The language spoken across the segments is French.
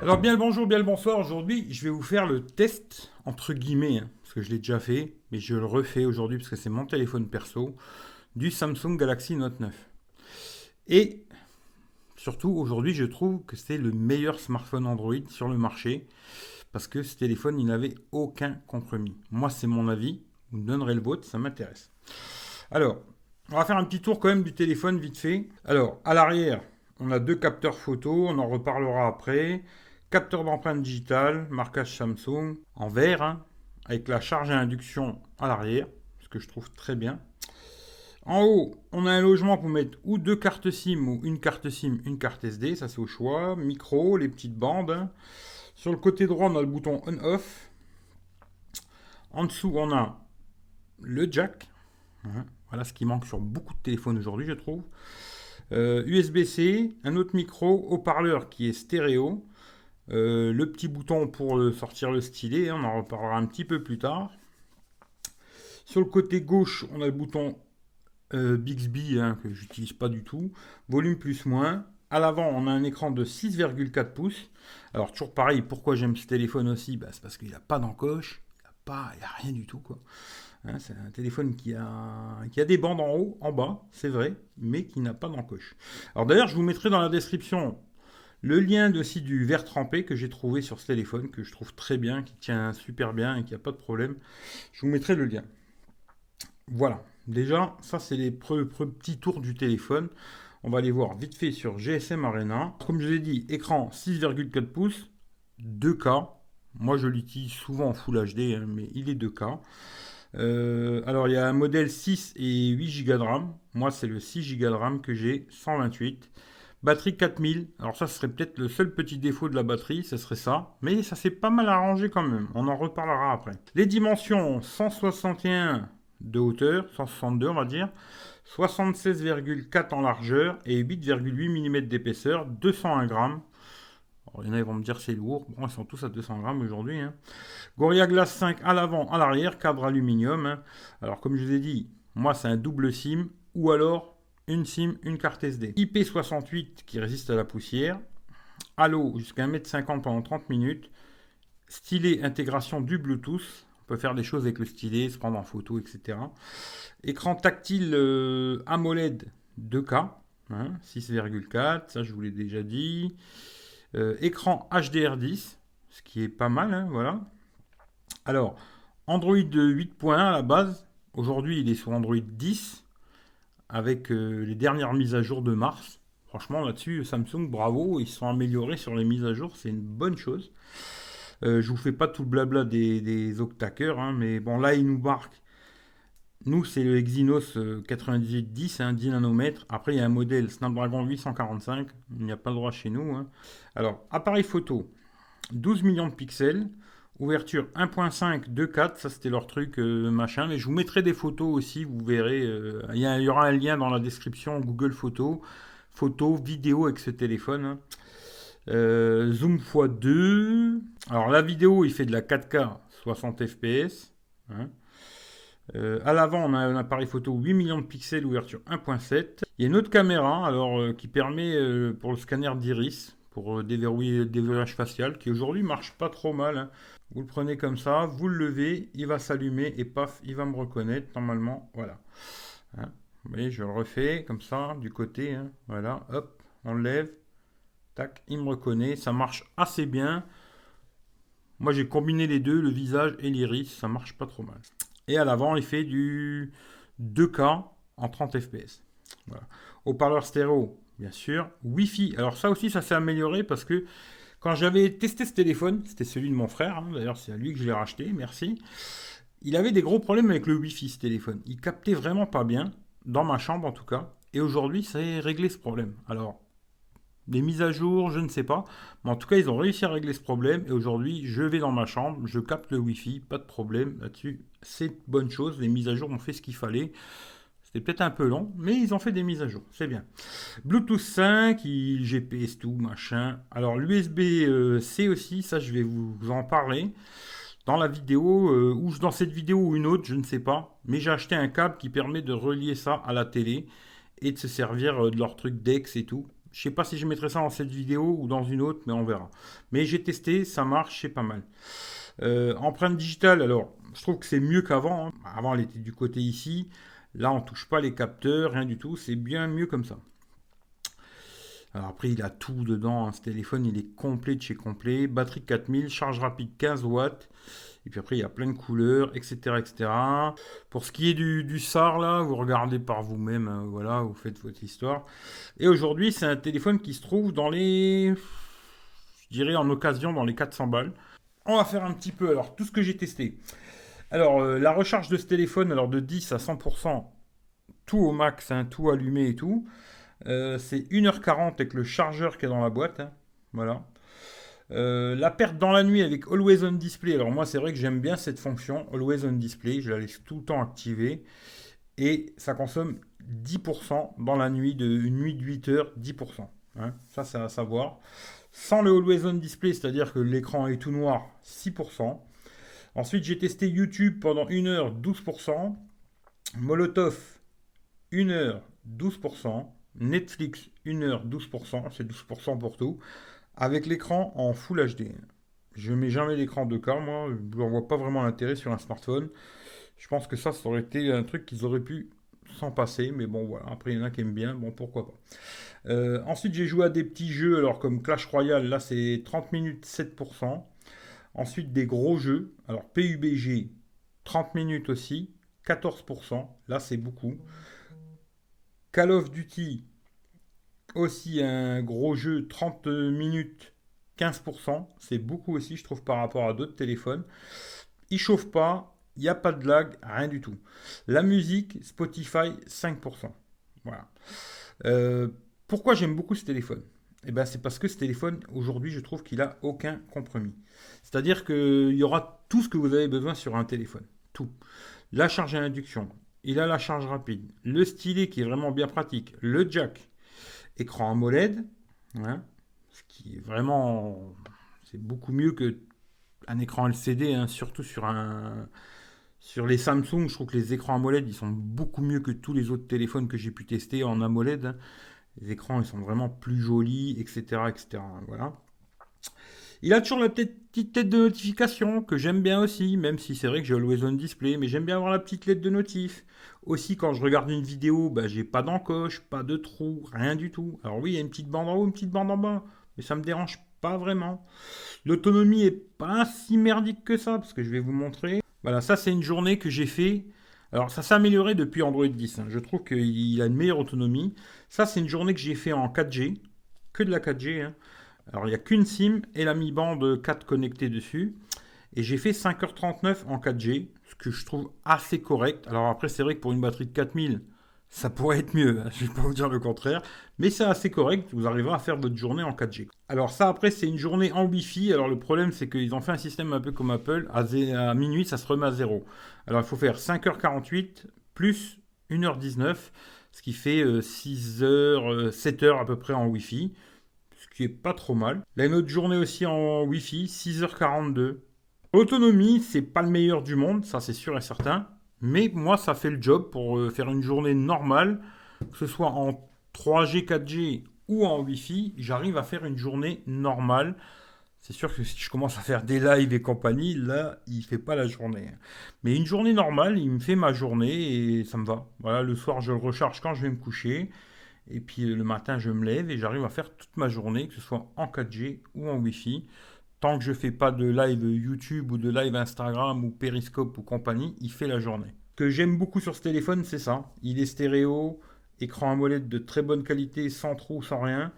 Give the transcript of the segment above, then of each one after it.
Alors bien le bonjour, bien le bonsoir. Aujourd'hui, je vais vous faire le test, entre guillemets, hein, parce que je l'ai déjà fait, mais je le refais aujourd'hui parce que c'est mon téléphone perso, du Samsung Galaxy Note 9. Et surtout, aujourd'hui, je trouve que c'est le meilleur smartphone Android sur le marché, parce que ce téléphone, il n'avait aucun compromis. Moi, c'est mon avis, vous me donnerez le vôtre, ça m'intéresse. Alors, on va faire un petit tour quand même du téléphone vite fait. Alors, à l'arrière, on a deux capteurs photo, on en reparlera après. Capteur d'empreinte digitale, marquage Samsung, en verre, hein, avec la charge à induction à l'arrière, ce que je trouve très bien. En haut, on a un logement pour mettre ou deux cartes SIM ou une carte SIM, une carte SD, ça c'est au choix. Micro, les petites bandes, hein. Sur le côté droit, on a le bouton on-off. En dessous, on a le jack. Hein. Voilà ce qui manque sur beaucoup de téléphones aujourd'hui, je trouve. USB-C, un autre micro, haut-parleur qui est stéréo. Le petit bouton pour sortir le stylet, hein, on en reparlera un petit peu plus tard. Sur le côté gauche, on a le bouton Bixby, hein, que j'utilise pas du tout. Volume plus moins. À l'avant, on a un écran de 6,4 pouces. Alors, toujours pareil, pourquoi j'aime ce téléphone aussi, c'est parce qu'il n'y a pas d'encoche, il n'y a rien du tout, quoi. Hein, c'est un téléphone qui a des bandes en haut, en bas, c'est vrai, mais qui n'a pas d'encoche. Alors d'ailleurs, je vous mettrai dans la description le lien aussi du verre trempé que j'ai trouvé sur ce téléphone, que je trouve très bien, qui tient super bien et qui n'a pas de problème. Je vous mettrai le lien. Voilà, déjà, ça c'est les petits tours du téléphone. On va les voir vite fait sur GSM Arena. Comme je vous ai dit, écran 6,4 pouces, 2K. Moi je l'utilise souvent en Full HD, hein, mais il est 2K. Alors il y a un modèle 6 et 8 Go de RAM. Moi c'est le 6 Go de RAM que j'ai, 128. Batterie 4000. Alors ça serait peut-être le seul petit défaut de la batterie, ce serait ça. Mais ça s'est pas mal arrangé quand même. On en reparlera après. Les dimensions, 161 de hauteur, 162 on va dire. 76,4 en largeur et 8,8 mm d'épaisseur, 201 grammes. Alors, il y en a qui vont me dire c'est lourd. Bon, ils sont tous à 200 grammes aujourd'hui, hein. Gorilla Glass 5 à l'avant, à l'arrière, cadre aluminium, hein. Alors, comme je vous ai dit, moi, c'est un double SIM ou alors une SIM, une carte SD. IP68 qui résiste à la poussière. À l'eau jusqu'à 1,50 m pendant 30 minutes. Stylet intégration du Bluetooth. On peut faire des choses avec le stylet, se prendre en photo, etc. Écran tactile AMOLED 2K, hein, 6,4, ça je vous l'ai déjà dit. Écran HDR10, ce qui est pas mal, hein, voilà. Alors, Android 8.1 à la base. Aujourd'hui, il est sur Android 10 avec les dernières mises à jour de mars. Franchement, là-dessus, Samsung, bravo, ils se sont améliorés sur les mises à jour, c'est une bonne chose. Je vous fais pas tout le blabla des octa-cœurs, hein, mais bon, là, il nous marque. Nous, c'est le Exynos 9810, hein, 10 nanomètres. Après, il y a un modèle Snapdragon 845. Il n'y a pas le droit chez nous, hein. Alors, appareil photo, 12 millions de pixels. Ouverture 1.5, 2.4, ça c'était leur truc machin. Mais je vous mettrai des photos aussi, vous verrez. Il y aura un lien dans la description Google Photos. Photos, vidéos avec ce téléphone, hein. Zoom x2. Alors la vidéo, il fait de la 4K 60 fps, hein. À l'avant, on a un appareil photo 8 millions de pixels, ouverture 1.7. Il y a une autre caméra qui permet pour le scanner d'iris, pour déverrouiller le déverrouillage facial, qui aujourd'hui marche pas trop mal, hein. Vous le prenez comme ça, vous le levez, il va s'allumer et paf, il va me reconnaître normalement. Voilà. Hein. Vous voyez, je le refais comme ça, du côté, hein. Voilà, hop, on le lève, tac, il me reconnaît, ça marche assez bien. Moi j'ai combiné les deux, le visage et l'iris, ça marche pas trop mal. Et à l'avant, il fait du 2K en 30 fps. Voilà. Haut-parleur stéréo, bien sûr. Wi-Fi, alors ça aussi, ça s'est amélioré parce que quand j'avais testé ce téléphone, c'était celui de mon frère, hein, d'ailleurs c'est à lui que je l'ai racheté, merci. Il avait des gros problèmes avec le Wi-Fi ce téléphone. Il captait vraiment pas bien, dans ma chambre en tout cas. Et aujourd'hui, ça a réglé ce problème. Alors, des mises à jour, je ne sais pas. Mais en tout cas, ils ont réussi à régler ce problème. Et aujourd'hui, je vais dans ma chambre, je capte le Wi-Fi, pas de problème là-dessus. C'est une bonne chose. Les mises à jour ont fait ce qu'il fallait. C'était peut-être un peu long, mais ils ont fait des mises à jour. C'est bien. Bluetooth 5, GPS, tout, machin. Alors, l'USB-C aussi, ça, je vais vous en parler dans la vidéo, ou dans cette vidéo ou une autre, je ne sais pas. Mais j'ai acheté un câble qui permet de relier ça à la télé et de se servir de leur truc DeX et tout. Je sais pas si je mettrai ça dans cette vidéo ou dans une autre, mais on verra. Mais j'ai testé, ça marche, c'est pas mal. Empreinte digitale, alors, je trouve que c'est mieux qu'avant, hein. Avant, elle était du côté ici. Là, on touche pas les capteurs, rien du tout. C'est bien mieux comme ça. Alors après, il a tout dedans, hein. Ce téléphone, il est complet de chez complet. Batterie 4000, charge rapide 15 watts. Et puis après, il y a plein de couleurs, etc. etc. Pour ce qui est du SAR, là, vous regardez par vous-même, hein, voilà, vous faites votre histoire. Et aujourd'hui, c'est un téléphone qui se trouve dans les... Je dirais en occasion, dans les 400 balles. On va faire un petit peu, alors, tout ce que j'ai testé. Alors, la recharge de ce téléphone, alors de 10 à 100%, tout au max, hein, tout allumé et tout. C'est 1h40 avec le chargeur qui est dans la boîte, hein. Voilà. La perte dans la nuit avec Always On Display. Alors moi, c'est vrai que j'aime bien cette fonction, Always On Display. Je la laisse tout le temps activée. Et ça consomme 10% dans la nuit, une nuit de 8 heures, 10%. Hein. Ça, c'est à savoir. Sans le Always On Display, c'est-à-dire que l'écran est tout noir, 6%. Ensuite, j'ai testé YouTube pendant 1 heure, 12%. Molotov, 1 heure, 12%. Netflix, 1 heure, 12%. C'est 12% pour tout. Avec l'écran en Full HD. Je mets jamais l'écran 2K, moi. Je n'en vois pas vraiment l'intérêt sur un smartphone. Je pense que ça aurait été un truc qu'ils auraient pu s'en passer. Mais bon, voilà. Après, il y en a qui aiment bien. Bon, pourquoi pas. Ensuite, j'ai joué à des petits jeux. Alors, comme Clash Royale, là, c'est 30 minutes, 7%. Ensuite, des gros jeux. Alors, PUBG, 30 minutes aussi, 14%. Là, c'est beaucoup. Call of Duty, aussi un gros jeu, 30 minutes, 15%. C'est beaucoup aussi, je trouve, par rapport à d'autres téléphones. Il chauffe pas, il n'y a pas de lag, rien du tout. La musique, Spotify, 5%. Voilà. Euh, Pourquoi j'aime beaucoup ce téléphone? Eh ben, c'est parce que ce téléphone, aujourd'hui, je trouve qu'il a aucun compromis. C'est-à-dire qu'il y aura tout ce que vous avez besoin sur un téléphone. Tout. La charge à induction, il a la charge rapide, le stylet qui est vraiment bien pratique, le jack, écran AMOLED, hein, ce qui est vraiment, c'est beaucoup mieux que un écran LCD, hein, surtout sur les Samsung. Je trouve que les écrans AMOLED, ils sont beaucoup mieux que tous les autres téléphones que j'ai pu tester en AMOLED, hein. Les écrans, ils sont vraiment plus jolis, etc., etc. Voilà. Il a toujours la petite tête de notification que j'aime bien aussi, même si c'est vrai que j'ai Always On Display, mais j'aime bien avoir la petite lettre de notif. Aussi, quand je regarde une vidéo, bah, j'ai pas d'encoche, pas de trou, rien du tout. Alors oui, il y a une petite bande en haut, une petite bande en bas, mais ça me dérange pas vraiment. L'autonomie est pas si merdique que ça, parce que je vais vous montrer. Voilà, ça c'est une journée que j'ai fait. Alors ça s'est amélioré depuis Android 10, hein. Je trouve qu'il a une meilleure autonomie. Ça c'est une journée que j'ai fait en 4G, que de la 4G, hein. Alors, il n'y a qu'une SIM et la Mi-bande 4 connectée dessus. Et j'ai fait 5h39 en 4G, ce que je trouve assez correct. Alors après, c'est vrai que pour une batterie de 4000, ça pourrait être mieux, hein, je ne vais pas vous dire le contraire. Mais c'est assez correct, vous arriverez à faire votre journée en 4G. Alors ça, après, c'est une journée en Wi-Fi. Alors le problème, c'est qu'ils ont fait un système un peu comme Apple. À minuit, ça se remet à zéro. Alors il faut faire 5h48 plus 1h19, ce qui fait 6h, 7h à peu près en Wi-Fi, ce qui est pas trop mal. Là, une autre journée aussi en Wi-Fi, 6h42. Autonomie, c'est pas le meilleur du monde, ça c'est sûr et certain. Mais moi, ça fait le job pour faire une journée normale, que ce soit en 3G, 4G ou en Wi-Fi, j'arrive à faire une journée normale. C'est sûr que si je commence à faire des lives et compagnie, là, il fait pas la journée. Mais une journée normale, il me fait ma journée et ça me va. Voilà, le soir, je le recharge quand je vais me coucher. Et puis le matin, je me lève et j'arrive à faire toute ma journée, que ce soit en 4G ou en Wi-Fi. Tant que je ne fais pas de live YouTube ou de live Instagram ou Periscope ou compagnie, il fait la journée. Ce que j'aime beaucoup sur ce téléphone, c'est ça. Il est stéréo, écran AMOLED de très bonne qualité, sans trou, sans rien.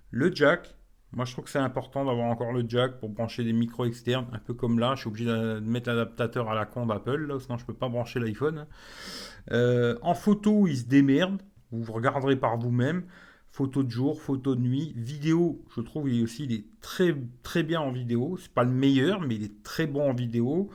Le jack. Moi, je trouve que c'est important d'avoir encore le jack pour brancher des micros externes, un peu comme là. Je suis obligé de mettre l'adaptateur à la con d'Apple, là, sinon je ne peux pas brancher l'iPhone. En photo, il se démerde. Vous regarderez par vous-même. Photo de jour, photo de nuit, vidéo. Je trouve il est très très bien en vidéo. C'est pas le meilleur, mais il est très bon en vidéo.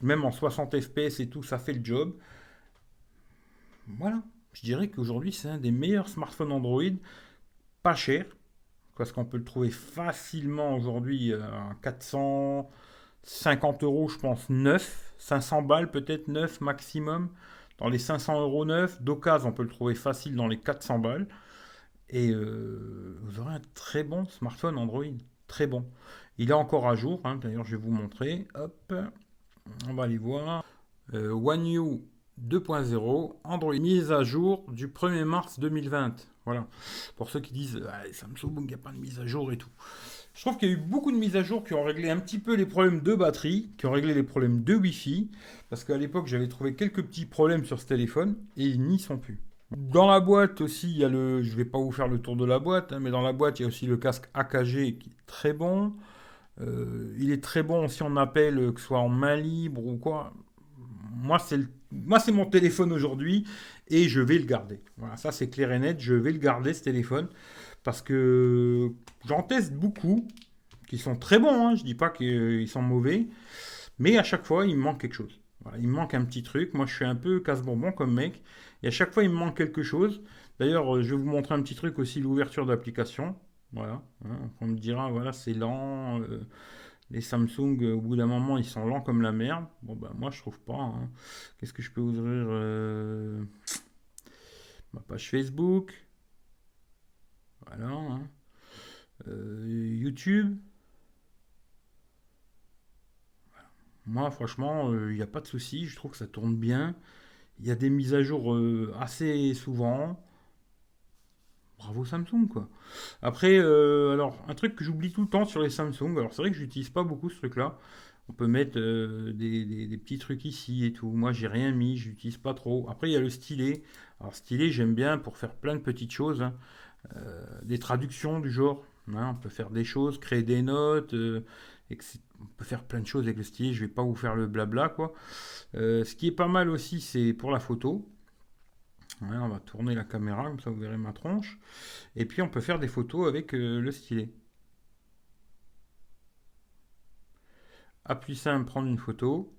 Même en 60 fps et tout, ça fait le job. Voilà. Je dirais qu'aujourd'hui, c'est un des meilleurs smartphones Android, pas cher, parce qu'on peut le trouver facilement aujourd'hui à 450 euros, je pense, neuf. 500 balles peut-être, neuf maximum. Dans les 500 euros neuf. D'occasion, on peut le trouver facile dans les 400 balles. Et vous aurez un très bon smartphone Android. Très bon. Il est encore à jour, hein, d'ailleurs je vais vous montrer. Hop, on va aller voir. One U 2.0, Android mise à jour du 1er mars 2020. Voilà. Pour ceux qui disent ah, Samsung, il n'y a pas de mise à jour et tout. Je trouve qu'il y a eu beaucoup de mises à jour qui ont réglé un petit peu les problèmes de batterie, qui ont réglé les problèmes de Wi-Fi, parce qu'à l'époque j'avais trouvé quelques petits problèmes sur ce téléphone et ils n'y sont plus. Dans la boîte aussi, il y a le. Je vais pas vous faire le tour de la boîte, hein, mais dans la boîte, il y a aussi le casque AKG qui est très bon. Il est très bon si on appelle, que ce soit en main libre ou quoi. Moi, c'est mon téléphone aujourd'hui et je vais le garder. Voilà, ça c'est clair et net. Je vais le garder ce téléphone parce que j'en teste beaucoup qui sont très bons. Hein, je dis pas qu'ils sont mauvais, mais à chaque fois, il me manque quelque chose. Voilà, il me manque un petit truc. Moi, je suis un peu casse-bonbon comme mec. Et à chaque fois, il me manque quelque chose. D'ailleurs, je vais vous montrer un petit truc aussi, l'ouverture d'application. Voilà. Hein, on me dira, voilà, c'est lent. Les Samsung, au bout d'un moment, ils sont lents comme la merde. Bon, ben, moi, je trouve pas. Hein. Qu'est-ce que je peux ouvrir ma page Facebook. Voilà. Hein. YouTube. Moi, franchement, il n'y a pas de souci. Je trouve que ça tourne bien. Il y a des mises à jour assez souvent. Bravo Samsung, quoi. Après, alors, un truc que j'oublie tout le temps sur les Samsung, alors c'est vrai que j'utilise pas beaucoup ce truc-là. On peut mettre des petits trucs ici et tout. Moi, j'ai rien mis, j'utilise pas trop. Après, il y a le stylet. Alors, stylet, j'aime bien pour faire plein de petites choses, hein. Des traductions du genre. Hein, on peut faire des choses, créer des notes, on peut faire plein de choses avec le stylet. Je vais pas vous faire le blabla, quoi. Ce qui est pas mal aussi, c'est pour la photo. Ouais, on va tourner la caméra, comme ça vous verrez ma tronche. Et puis on peut faire des photos avec le stylet. Appui simple, prendre une photo.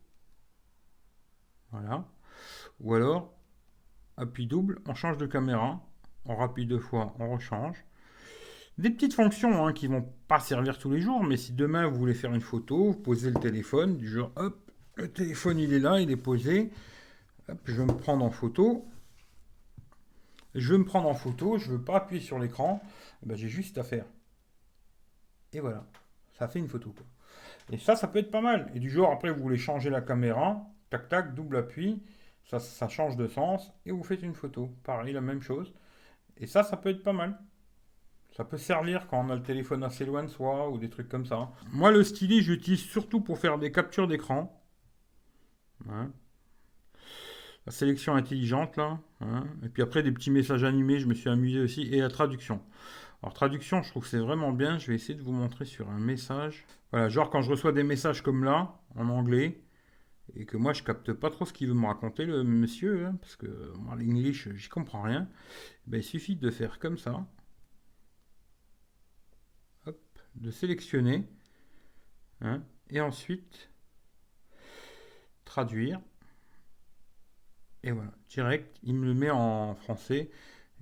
Voilà. Ou alors, appui double, on change de caméra. On rappuie deux fois, on rechange. Des petites fonctions hein, qui vont pas servir tous les jours, mais si demain vous voulez faire une photo, vous posez le téléphone, du genre hop, le téléphone il est là, il est posé. Hop, je vais me prendre en photo. Je veux me prendre en photo, je veux pas appuyer sur l'écran. Ben, j'ai juste à faire. Et voilà, ça fait une photo, quoi. Et ça peut être pas mal. Et du genre, après, vous voulez changer la caméra, tac, tac, double appui, ça change de sens, et vous faites une photo. Pareil, la même chose. Et ça peut être pas mal. Ça peut servir quand on a le téléphone assez loin de soi, ou des trucs comme ça. Moi, le stylet, j'utilise surtout pour faire des captures d'écran. Hein. La sélection intelligente, là. Hein. Et puis après, des petits messages animés, je me suis amusé aussi. Et la traduction. Alors, traduction, je trouve que c'est vraiment bien. Je vais essayer de vous montrer sur un message. Voilà, genre quand je reçois des messages comme là, en anglais, et que moi je capte pas trop ce qu'il veut me raconter, le monsieur, hein, parce que moi l'English, j'y comprends rien, ben, il suffit de faire comme ça, hop, de sélectionner, hein, et ensuite traduire, et voilà, direct, il me le met en français.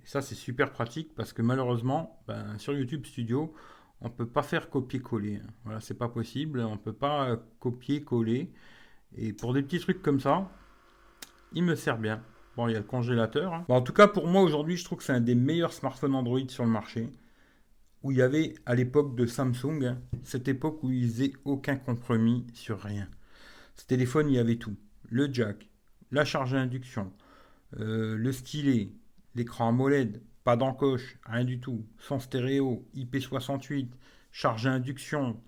Et ça, c'est super pratique parce que malheureusement, ben, sur YouTube Studio, on ne peut pas faire copier-coller. Hein. Voilà, c'est pas possible. On ne peut pas copier-coller. Et pour des petits trucs comme ça, il me sert bien. Bon, il y a le congélateur. Hein. Bon, en tout cas, pour moi, aujourd'hui, je trouve que c'est un des meilleurs smartphones Android sur le marché. Où il y avait, à l'époque de Samsung, hein, cette époque où ils faisaient aucun compromis sur rien. Ce téléphone, il y avait tout. Le jack, la charge à induction, le stylet, l'écran AMOLED, pas d'encoche, rien du tout. Son stéréo, IP68, charge à induction,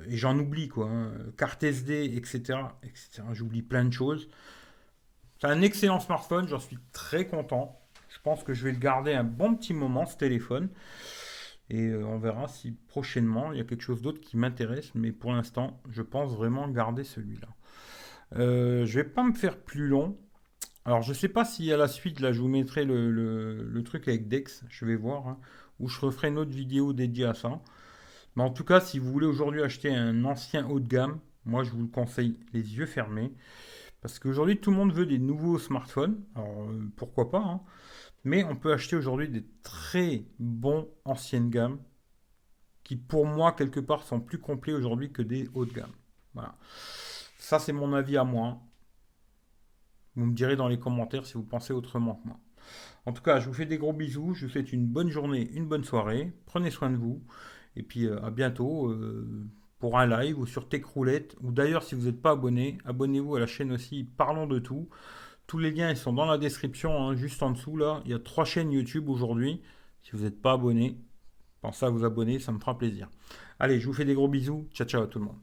et j'en oublie quoi, hein, carte SD, etc., etc. J'oublie plein de choses. C'est un excellent smartphone, j'en suis très content. Je pense que je vais le garder un bon petit moment, ce téléphone. Et on verra si prochainement il y a quelque chose d'autre qui m'intéresse. Mais pour l'instant, je pense vraiment garder celui-là. Je vais pas me faire plus long. Alors, je sais pas si à la suite, là, je vous mettrai le truc avec Dex. Je vais voir. Hein, ou je referai une autre vidéo dédiée à ça. Mais en tout cas, si vous voulez aujourd'hui acheter un ancien haut de gamme, moi, je vous le conseille les yeux fermés. Parce qu'aujourd'hui, tout le monde veut des nouveaux smartphones. Alors, pourquoi pas, hein. Mais on peut acheter aujourd'hui des très bons anciennes gammes qui, pour moi, quelque part, sont plus complets aujourd'hui que des hauts de gamme. Voilà. Ça, c'est mon avis à moi. Vous me direz dans les commentaires si vous pensez autrement que moi. En tout cas, je vous fais des gros bisous, je vous souhaite une bonne journée, une bonne soirée, prenez soin de vous, et puis à bientôt pour un live ou sur Techroulette, ou d'ailleurs si vous n'êtes pas abonné, abonnez-vous à la chaîne aussi, parlons de tout. Tous les liens ils sont dans la description, hein, juste en dessous là, il y a 3 chaînes YouTube aujourd'hui. Si vous n'êtes pas abonné, pensez à vous abonner, ça me fera plaisir. Allez, je vous fais des gros bisous, ciao ciao à tout le monde.